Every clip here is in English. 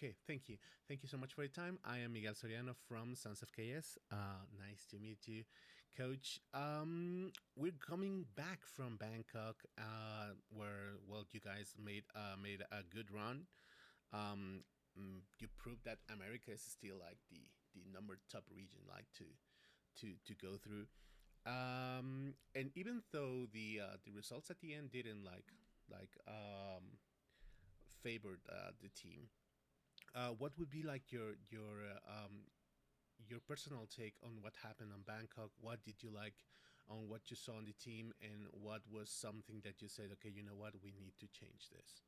Okay, thank you. Thank you so much for your time. I am Miguel Soriano from Sons of KS. Nice to meet you, Coach. We're coming back from Bangkok, where well, you guys made a good run. Um, you proved that America is still like the number top region, like to go through. And even though the results at the end didn't like favored the team, what would be like your personal take on what happened on Bangkok? What did you like on what you saw on the team, and what was something that you said, okay, you know what, we need to change this?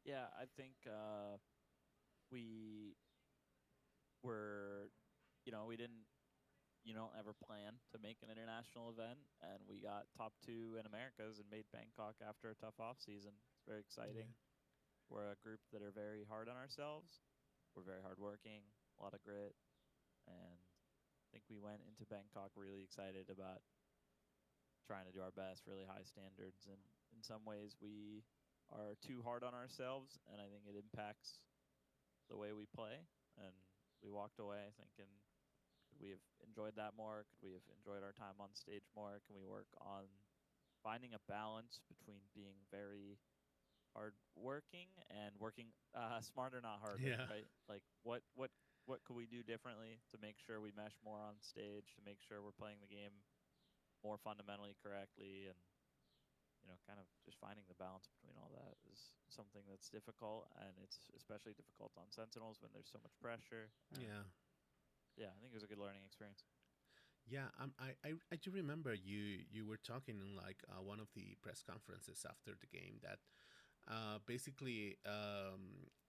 Yeah, I think we were, we didn't, don't ever plan to make an international event, and we got top two in Americas and made Bangkok after a tough off season. It's very Yeah, exciting. We're a group that are very hard on ourselves. We're very hardworking, a lot of grit, and I think we went into Bangkok really excited about trying to do our best, really high standards, and in some ways we are too hard on ourselves, and I think it impacts the way we play. And we walked away thinking, could we have enjoyed that more? Could we have enjoyed our time on stage more? Can we work on finding a balance between being very hardworking and working smarter, not harder, yeah, right? Like what could we do differently to make sure we mesh more on stage, to make sure we're playing the game more fundamentally correctly, and kind of just finding the balance between all that is something that's difficult, and it's especially difficult on Sentinels when there's so much pressure. And yeah. yeah, I think it was a good learning experience. Yeah, I do remember you were talking in like one of the press conferences after the game that basically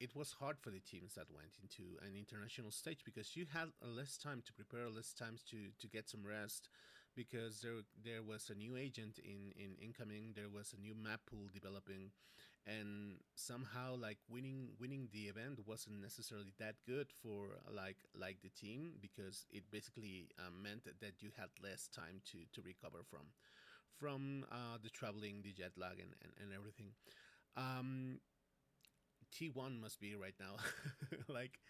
it was hard for the teams that went into an international stage because you had less time to prepare, less times to get some rest, because there was a new agent in incoming, there was a new map pool developing, and somehow like winning the event wasn't necessarily that good for like the team, because it basically meant that you had less time to recover from the traveling, the jet lag, and everything. T1 must be right now like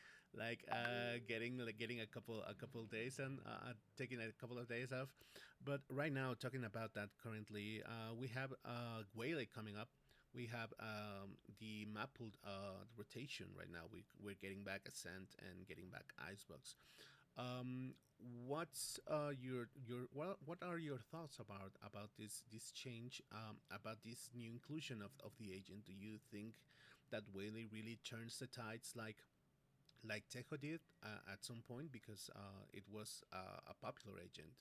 getting a couple days and taking a couple of days off. But right now, talking about that currently, we have Whaley coming up. We have the map pool rotation right now. We're getting back Ascent and getting back Icebox. What's your what are your thoughts about this change, about this new inclusion of the agent? Do you think that Whaley really turns the tides like Tejo did at some point, because it was a popular agent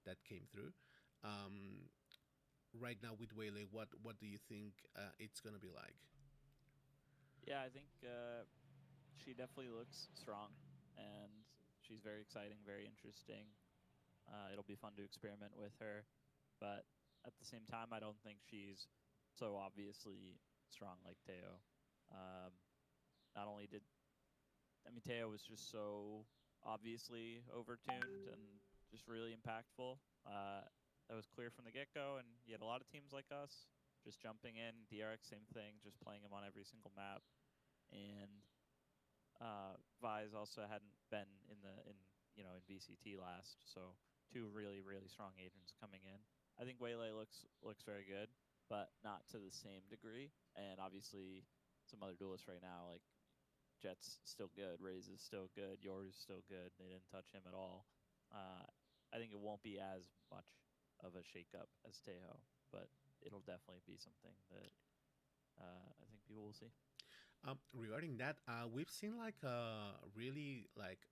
that came through? Um, right now with Whaley, what do you think it's gonna be like? Yeah, I think she definitely looks strong, and she's very exciting, very interesting. It'll be fun to experiment with her, but at the same time, I don't think she's so obviously strong like Teo. Um, Not only did Teo was just so obviously overtuned and just really impactful. That was clear from the get go, and you had a lot of teams like us just jumping in. DRX, same thing, just playing him on every single map, and Vise also hadn't been in VCT last, so two really really strong agents coming in. I think Waylay looks very good, but not to the same degree. And obviously, some other duelists right now, like Jet's still good, Raze is still good, Yours is still good. They didn't touch him at all. Uh, I think it won't be as much of a shakeup as Tejo, but it'll definitely be something that I think people will see. Regarding that, we've seen like a really like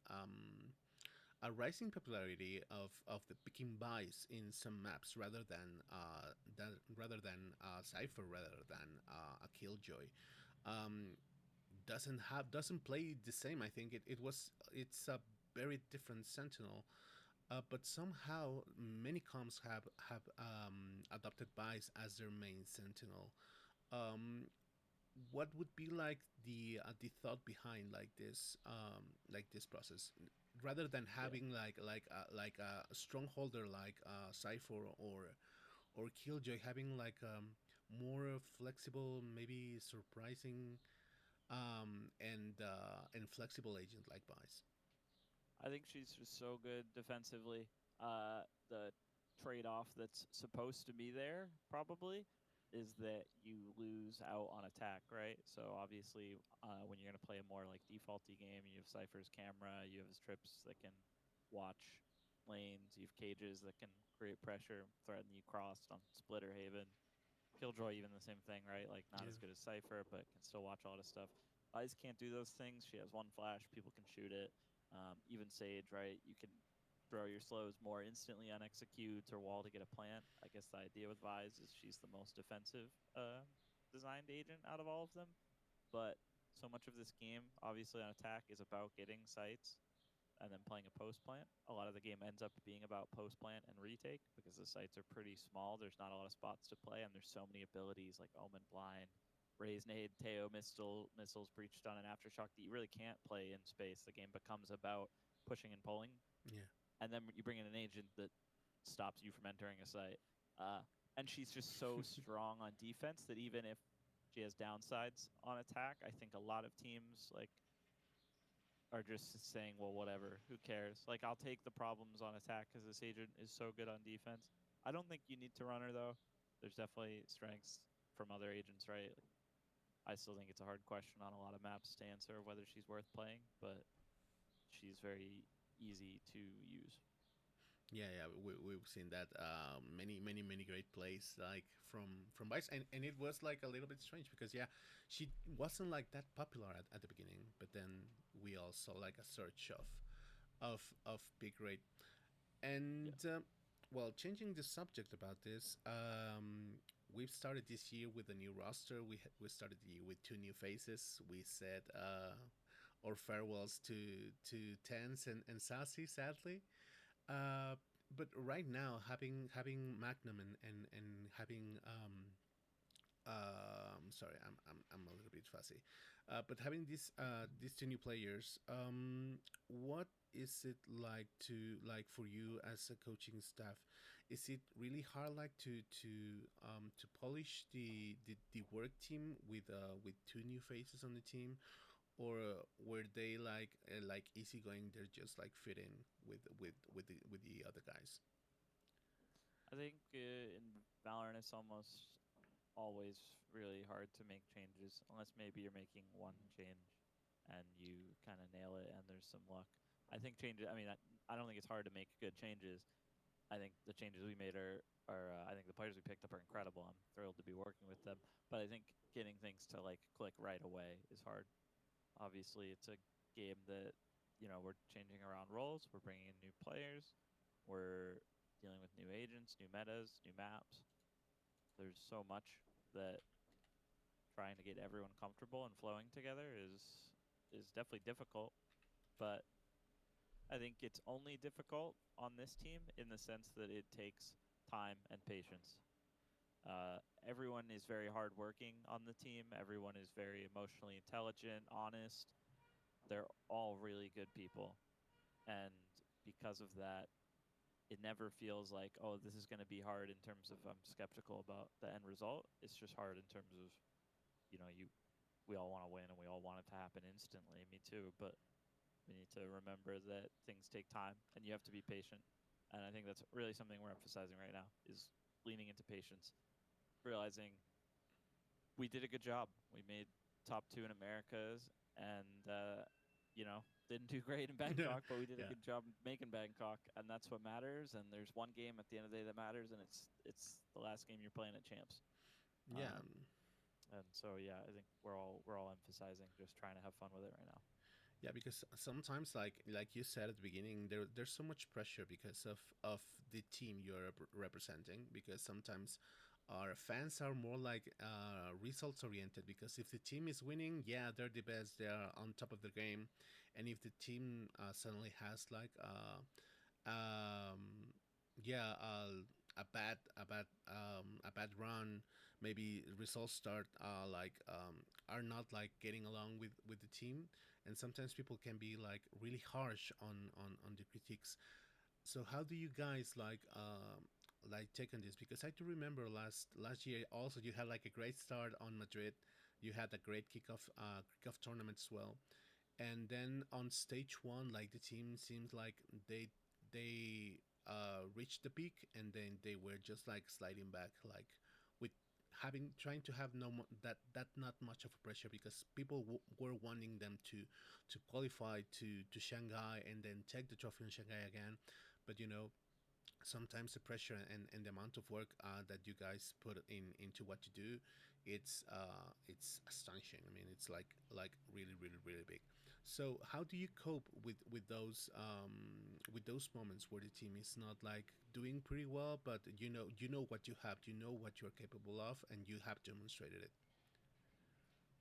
a rising popularity of the picking buys in some maps, rather than Cypher, rather than a Killjoy. Doesn't play the same. I think it's a very different Sentinel. But somehow many comps have adopted buys as their main Sentinel. What would be like the thought behind like this process, rather than Yeah. having like a strongholder like Cypher or Killjoy, having like more flexible, maybe surprising and flexible agent like Vice. I think she's just so good defensively. The trade-off that's supposed to be there probably is that you lose out on attack, right? So obviously, when you're going to play a more like defaulty game, you have Cypher's camera, you have his trips that can watch lanes, you have cages that can create pressure, threaten you crossed on Splitter Haven. Killjoy, even the same thing, right? Like not Yeah. as good as Cypher, but can still watch a lot of stuff. Ice can't do those things. She has one flash, people can shoot it. Even Sage, right? You can throw your slows more instantly on executes or wall to get a plant. I guess the idea with Vise is she's the most defensive designed agent out of all of them. But so much of this game, obviously on attack, is about getting sites and then playing a post plant. A lot of the game ends up being about post plant and retake because the sites are pretty small. There's not a lot of spots to play, and there's so many abilities like Omen Blind, Raise Nade, Teo missiles, Breach Stun, and Aftershock that you really can't play in space. The game becomes about pushing and pulling, Yeah. and then you bring in an agent that stops you from entering a site. Uh, and she's just so strong on defense that even if she has downsides on attack, I think a lot of teams like are just saying, well, whatever, who cares? Like, I'll take the problems on attack because this agent is so good on defense. I don't think you need to run her, though. There's definitely strengths from other agents, right? Like, I still think it's a hard question on a lot of maps to answer whether she's worth playing, but she's very easy to use. Yeah, yeah, we've seen that many great plays like from Vice, and it was like a little bit strange because yeah, she wasn't like that popular at the beginning, but then we all saw like a search of big rate Yeah. and well, changing the subject about this, we've started this year with a new roster. We started the year with two new faces. We said our farewells to Tense and Sassy, sadly. Uh, but right now, having Magnum and having sorry, I'm a little bit fussy, but having these two new players, what is it like to like for you as a coaching staff? Is it really hard like to polish the work team with two new faces on the team, or were they like easygoing? They're just like fit in with the other guys. I think in Valorant, it's almost always really hard to make changes unless maybe you're making one change and you kind of nail it and there's some luck. I think changes. I mean, I don't think it's hard to make good changes. I think the changes we made are I think the players we picked up are incredible. I'm thrilled to be working with them. But I think getting things to like click right away is hard. Obviously, it's a game that we're changing around roles. We're bringing in new players. We're dealing with new agents, new metas, new maps. There's so much that trying to get everyone comfortable and flowing together is definitely difficult. But I think it's only difficult on this team in the sense that it takes time and patience. Everyone is very hardworking on the team. Everyone is very emotionally intelligent, honest. They're all really good people, and because of that, it never feels like, oh, this is going to be hard in terms of I'm skeptical about the end result. It's just hard in terms of you we all want to win and we all want it to happen instantly. Me too, but we need to remember that things take time and you have to be patient. And I think that's really something we're emphasizing right now is leaning into patience, realizing we did a good job. We made top 2 in Americas and didn't do great in Yeah, Bangkok, but we did a yeah, good job making Bangkok, and that's what matters. And there's one game at the end of the day that matters, and it's the last game you're playing at champs. yeah. And so yeah, I think we're all emphasizing just trying to have fun with it right now. Yeah, because sometimes, like you said at the beginning, there's so much pressure because of the team you're representing. Because sometimes our fans are more like results oriented. Because if the team is winning, yeah, they're the best. They are on top of the game, and if the team suddenly has like um, yeah, a bad run. Maybe results start are not like getting along with the team, and sometimes people can be like really harsh on the critiques. So how do you guys like take on this? Because I do remember last year also you had like a great start on Madrid, You had a great kickoff tournament as well. And then on stage one, like the team seems like they reached the peak, and then they were just like sliding back, like with having trying to have that not much of a pressure, because people were wanting them to qualify to Shanghai and then take the trophy in Shanghai again. But sometimes the pressure and the amount of work that you guys put into what you do, it's astonishing. I mean, it's like really really really big. So how do you cope with those moments where the team is not like doing pretty well, but you know what you have, you know what you're capable of, and you have demonstrated it?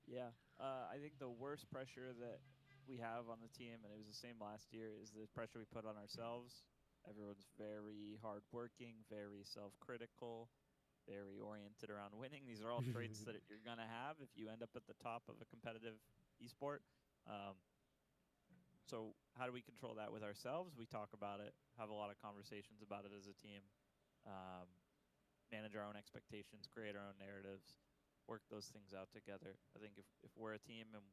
Yeah. I think the worst pressure that we have on the team, and it was the same last year, is the pressure we put on ourselves. Everyone's very hardworking, very self-critical, very oriented around winning. These are all traits that you're gonna have if you end up at the top of a competitive esport. Um, so how do we control that with ourselves? We talk about it, have a lot of conversations about it as a team, um, manage our own expectations, create our own narratives, work those things out together. I think if we're a team and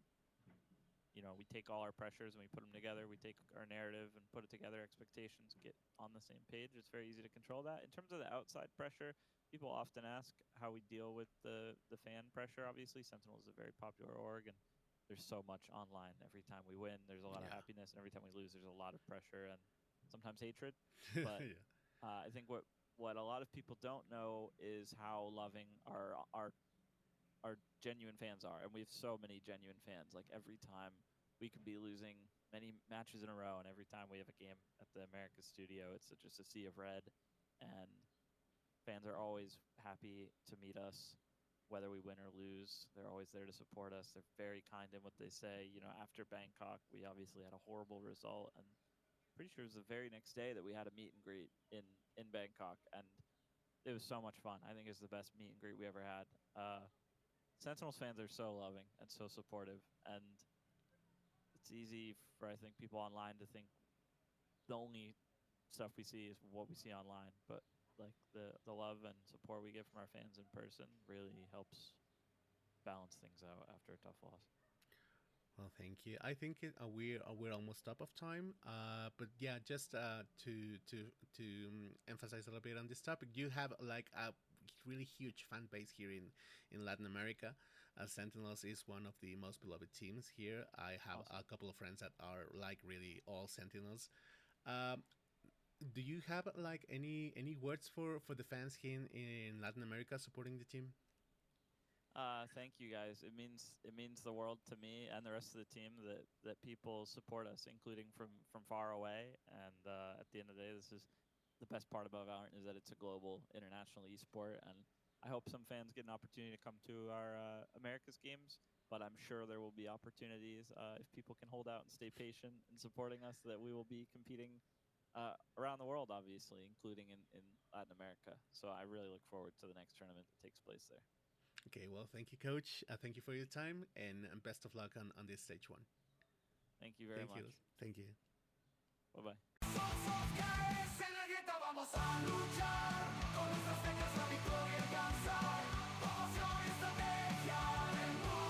we take all our pressures and we put them together, we take our narrative and put it together, expectations get on the same page, it's very easy to control that. In terms of the outside pressure, people often ask how we deal with the fan pressure. Obviously, Sentinel is a very popular org, and there's so much online. Every time we win, there's a lot of Yeah. happiness, and every time we lose, there's a lot of pressure and sometimes hatred. But Yeah. I think what a lot of people don't know is how loving our genuine fans are, and we have so many genuine fans. Like every time we could be losing many matches in a row, and every time we have a game at the Americas studio, it's just a sea of red, and fans are always happy to meet us, whether we win or lose. They're always there to support us. They're very kind in what they say. After Bangkok, we obviously had a horrible result, and pretty sure it was the very next day that we had a meet and greet in Bangkok, and it was so much fun. I think it was the best meet and greet we ever had. Sentinels fans are so loving and so supportive, and it's easy for, I think, people online to think the only stuff we see is what we see online, but like the love and support we get from our fans in person really helps balance things out after a tough loss. Well, thank you. I think we're almost up of time. But yeah, just to emphasize a little bit on this topic, you have like a really huge fan base here in Latin America. Sentinels is one of the most beloved teams here. I have Awesome. a couple of friends that are like really all Sentinels. Um, do you have like any words for the fans here in Latin America supporting the team? Thank you guys. It means the world to me and the rest of the team that people support us, including from far away. And at the end of the day, this is the best part about Valorant is that it's a global, international esport. And I hope some fans get an opportunity to come to our Americas games. But I'm sure there will be opportunities if people can hold out and stay patient in supporting us. That we will be competing around the world, obviously, including in Latin America. So I really look forward to the next tournament that takes place there. Okay, well, thank you, Coach. Thank you for your time, and best of luck on this stage one. Thank you very Thank you. much. Thank you. Bye bye. Somos guerreros en la guerra, vamos a luchar. Con nuestras teclas la victoria alcanzar. Promoción y estrategia del mundo.